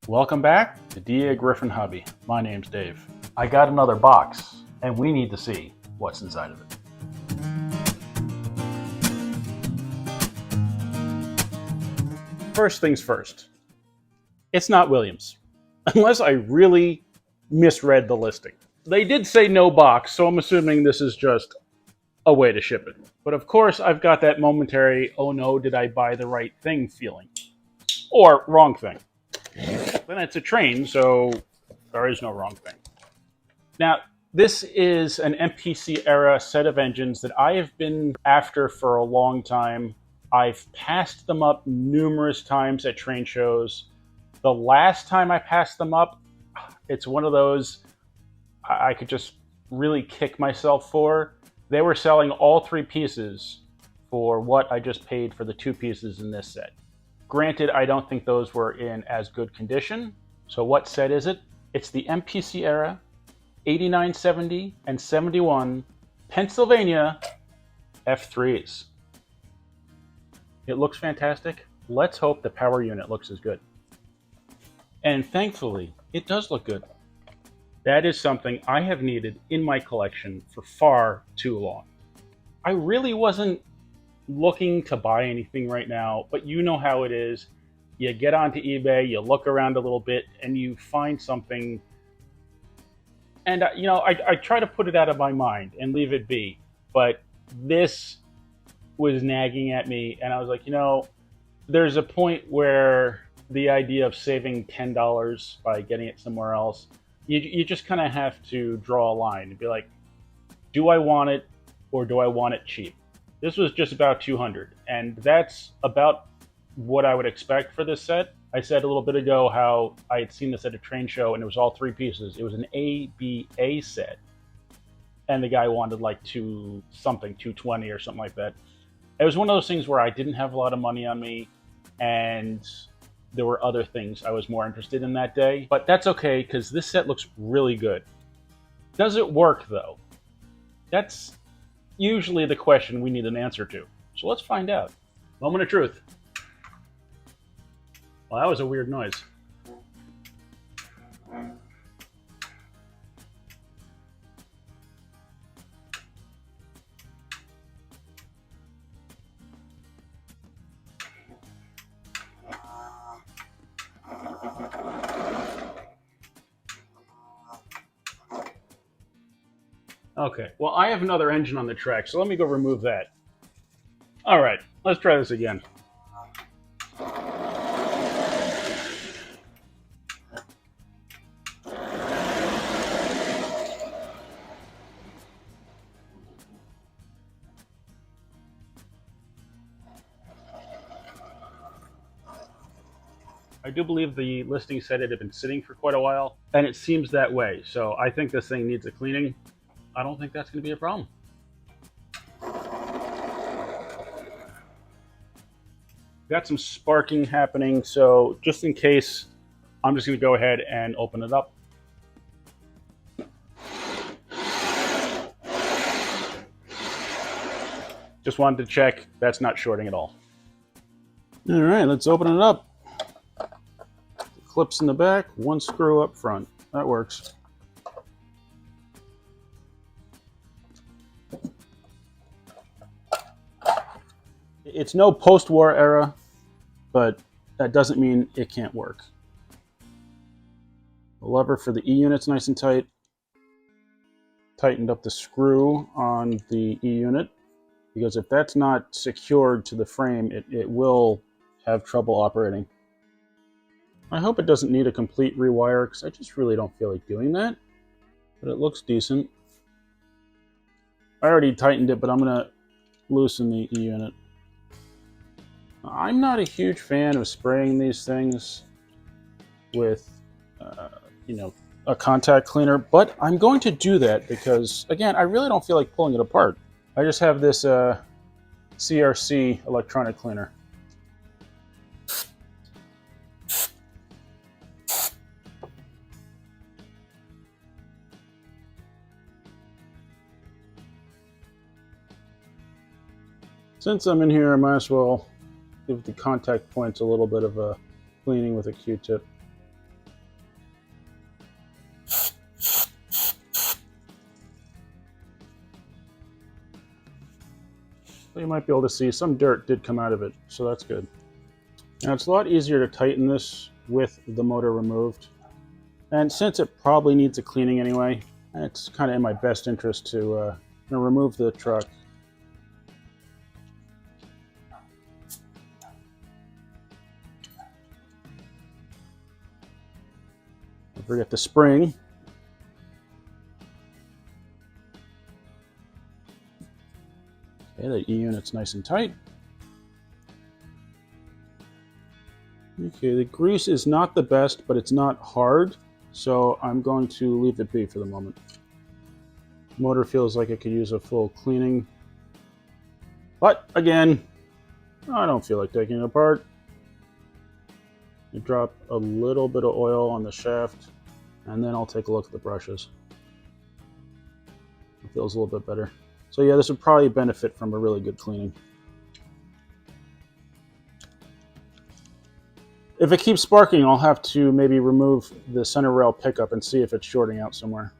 Welcome back to DAGryffyn Hobby. My name's Dave. I got another box, and we need to see what's inside of it. First things first, it's not Williams, unless I really misread the listing. They did say no box, so I'm assuming this is just a way to ship it. But of course, I've got that momentary, oh no, did I buy the right thing feeling? Or wrong thing. Then it's a train, so there is no wrong thing. Now, this is an MPC era set of engines that I have been after for a long time. I've passed them up numerous times at train shows. The last time I passed them up, it's one of those I could just really kick myself for. They were selling all three pieces for what I just paid for the two pieces in this set. Granted, I don't think those were in as good condition. So what set is it? It's the MPC era 89, 70, and 71 Pennsylvania F3s. It looks fantastic. Let's hope the power unit looks as good. And thankfully, it does look good. That is something I have needed in my collection for far too long. I really wasn't looking to buy anything right now, but you know how it is. You get onto eBay, you look around a little bit, and you find something. And I try to put it out of my mind and leave it be. But this was nagging at me, and I was like, there's a point where the idea of saving $10 by getting it somewhere else, you just kind of have to draw a line and be like, do I want it or do I want it cheap? This was just about $200, and that's about what I would expect for this set. I said a little bit ago how I had seen this at a train show, and it was all three pieces. It was an ABA set, and the guy wanted like 220 or something like that. It was one of those things where I didn't have a lot of money on me, and there were other things I was more interested in that day. But that's okay, because this set looks really good. Does it work, though? That's usually the question we need an answer to. So let's find out. Moment of truth. Well, that was a weird noise. Okay, well, I have another engine on the track, so let me go remove that. All right, let's try this again. I do believe the listing said it had been sitting for quite a while, and it seems that way, so I think this thing needs a cleaning. I don't think that's going to be a problem. Got some sparking happening, so just in case, I'm just going to go ahead and open it up. Just wanted to check that's not shorting at all. All right, let's open it up. The clips in the back, one screw up front. That works. It's no post-war era, but that doesn't mean it can't work. The lever for the E unit's nice and tight. Tightened up the screw on the E unit, because if that's not secured to the frame, it will have trouble operating. I hope it doesn't need a complete rewire, because I just really don't feel like doing that, but it looks decent. I already tightened it, but I'm going to loosen the E unit. I'm not a huge fan of spraying these things with, a contact cleaner, but I'm going to do that because, again, I really don't feel like pulling it apart. I just have this CRC electronic cleaner. Since I'm in here, I might as well give the contact points a little bit of a cleaning with a Q-tip. So you might be able to see some dirt did come out of it, so that's good. Now it's a lot easier to tighten this with the motor removed. And since it probably needs a cleaning anyway, it's kind of in my best interest to remove the truck. Don't forget the spring. Okay, the E-unit's nice and tight. Okay, the grease is not the best, but it's not hard, so I'm going to leave it be for the moment. Motor feels like it could use a full cleaning, but again, I don't feel like taking it apart. You drop a little bit of oil on the shaft, and then I'll take a look at the brushes. It feels a little bit better. So yeah, this would probably benefit from a really good cleaning. If it keeps sparking, I'll have to maybe remove the center rail pickup and see if it's shorting out somewhere.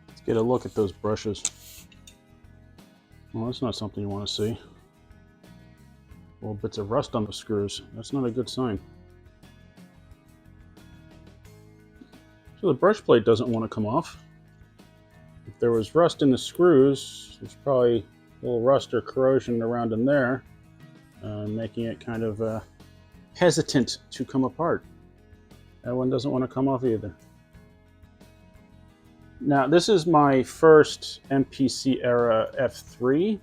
Let's get a look at those brushes. Well, that's not something you want to see. Little bits of rust on the screws. That's not a good sign. So the brush plate doesn't want to come off. If there was rust in the screws, there's probably a little rust or corrosion around in there, making it kind of hesitant to come apart. That one doesn't want to come off either. Now, this is my first MPC era F3,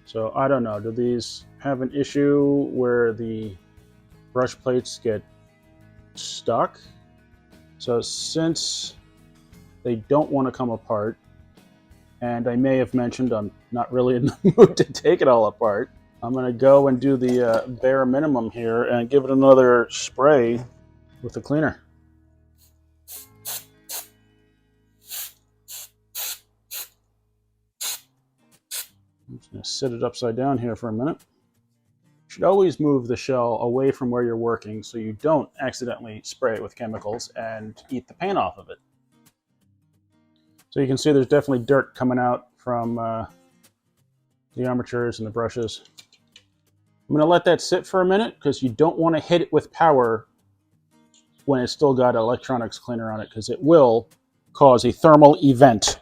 so I don't know. Do these have an issue where the brush plates get stuck? So since they don't want to come apart, and I may have mentioned I'm not really in the mood to take it all apart, I'm going to go and do the bare minimum here and give it another spray with the cleaner. I'm just going to sit it upside down here for a minute. You should always move the shell away from where you're working so you don't accidentally spray it with chemicals and eat the paint off of it. So you can see there's definitely dirt coming out from the armatures and the brushes. I'm going to let that sit for a minute because you don't want to hit it with power when it's still got electronics cleaner on it, because it will cause a thermal event.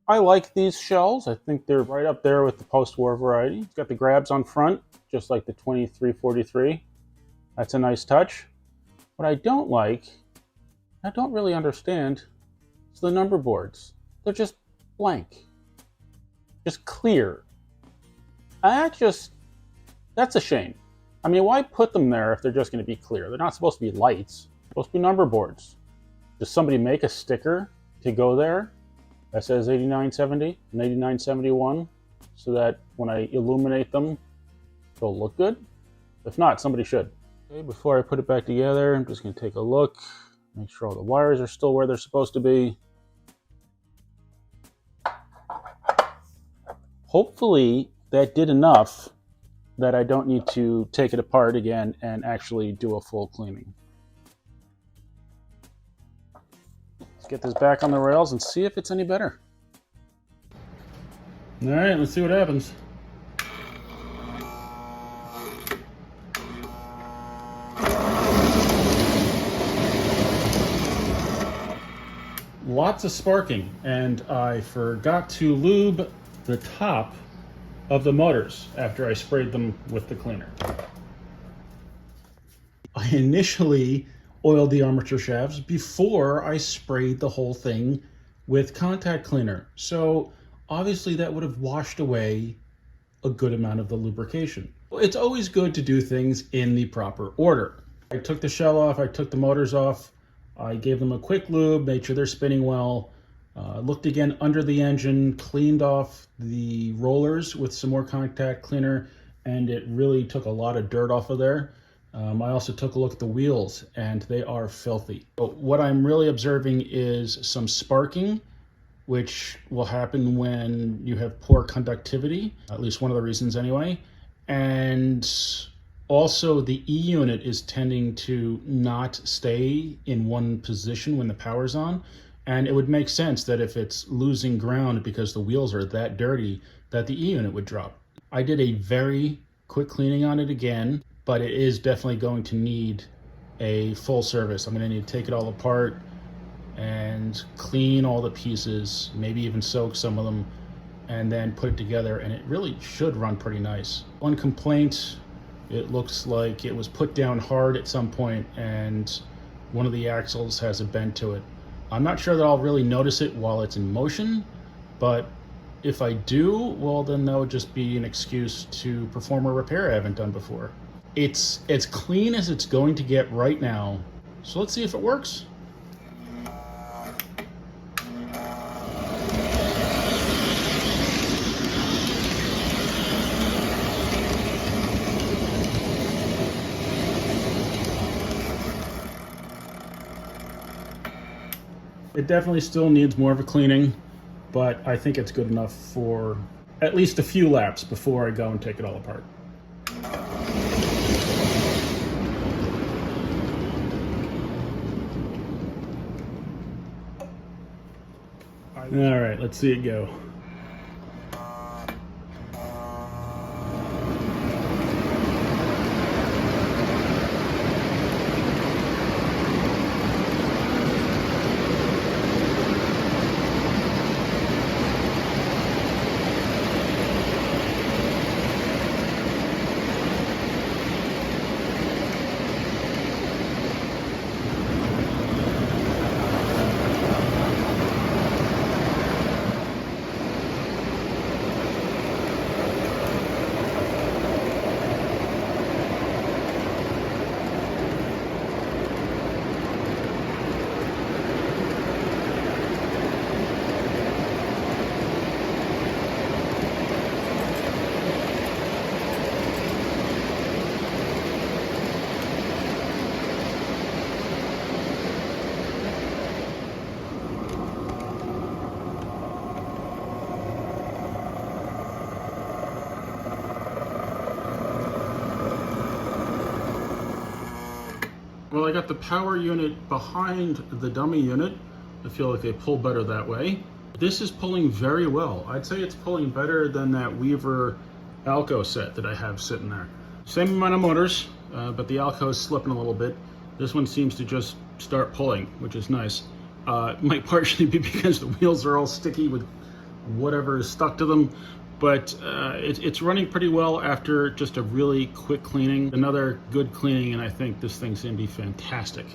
I like these shells. I think they're right up there with the post-war variety. It's got the grabs on front, just like the 2343. That's a nice touch. What I don't like, I don't really understand, is the number boards. They're just blank. Just clear. That's a shame. I mean, why put them there if they're just going to be clear? They're not supposed to be lights. They're supposed to be number boards. Does somebody make a sticker to go there that says 8970 and 8971 so that when I illuminate them, they'll look good? If not, somebody should. Okay, before I put it back together, I'm just going to take a look, make sure all the wires are still where they're supposed to be. Hopefully that did enough that I don't need to take it apart again and actually do a full cleaning. Let's get this back on the rails and see if it's any better. All right, let's see what happens. Lots of sparking, and I forgot to lube the top of the motors after I sprayed them with the cleaner. I initially oiled the armature shafts before I sprayed the whole thing with contact cleaner. So obviously that would have washed away a good amount of the lubrication. It's always good to do things in the proper order. I took the shell off, I took the motors off, I gave them a quick lube, made sure they're spinning well, looked again under the engine, cleaned off the rollers with some more contact cleaner, and it really took a lot of dirt off of there. I also took a look at the wheels, and they are filthy. But what I'm really observing is some sparking, which will happen when you have poor conductivity, at least one of the reasons anyway. And also the E unit is tending to not stay in one position when the power's on. And it would make sense that if it's losing ground because the wheels are that dirty, that the E unit would drop. I did a very quick cleaning on it again, but it is definitely going to need a full service. I'm going to need to take it all apart and clean all the pieces, maybe even soak some of them, and then put it together, and it really should run pretty nice. One complaint, it looks like it was put down hard at some point and one of the axles has a bend to it. I'm not sure that I'll really notice it while it's in motion, but if I do, well, then that would just be an excuse to perform a repair I haven't done before. It's as clean as it's going to get right now, so let's see if it works. It definitely still needs more of a cleaning, but I think it's good enough for at least a few laps before I go and take it all apart. All right, let's see it go. Well, I got the power unit behind the dummy unit. I feel like they pull better that way. This is pulling very well. I'd say it's pulling better than that Weaver Alco set that I have sitting there. Same amount of motors, but the Alco is slipping a little bit. This one seems to just start pulling, which is nice. It might partially be because the wheels are all sticky with whatever is stuck to them, but it's running pretty well after just a really quick cleaning. Another good cleaning, and I think this thing's gonna be fantastic.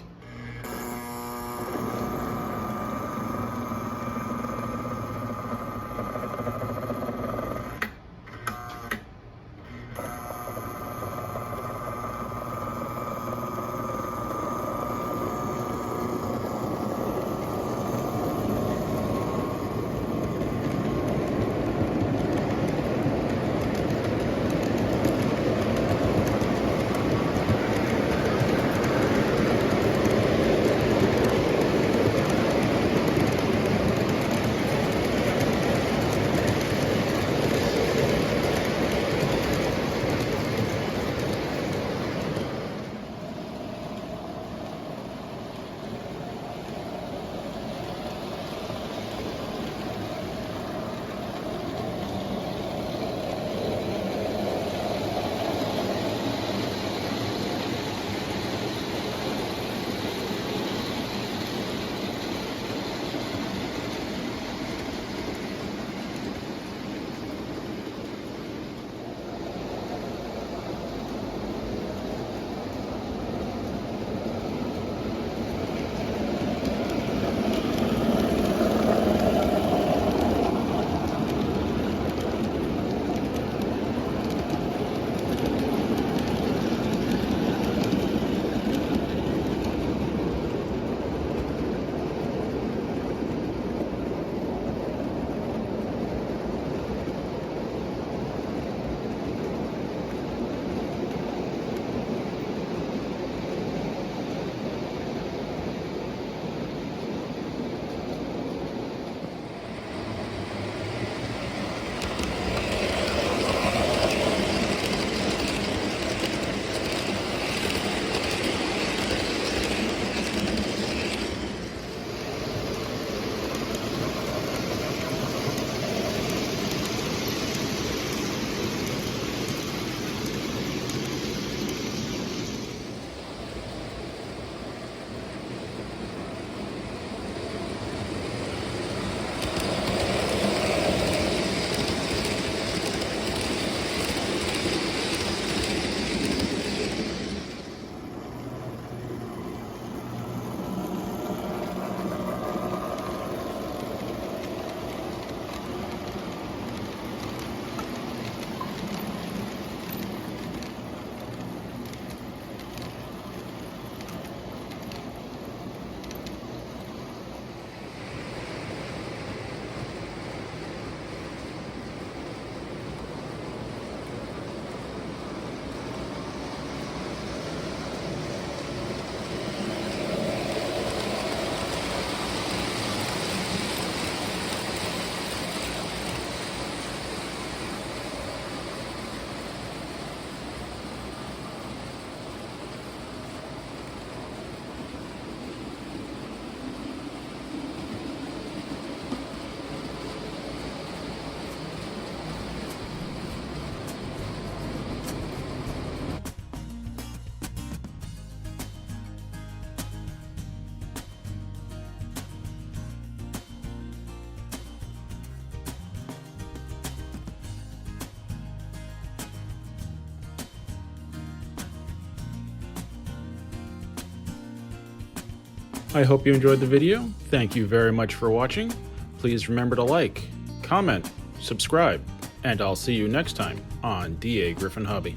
I hope you enjoyed the video. Thank you very much for watching. Please remember to like, comment, subscribe, and I'll see you next time on DAGryffyn Hobby.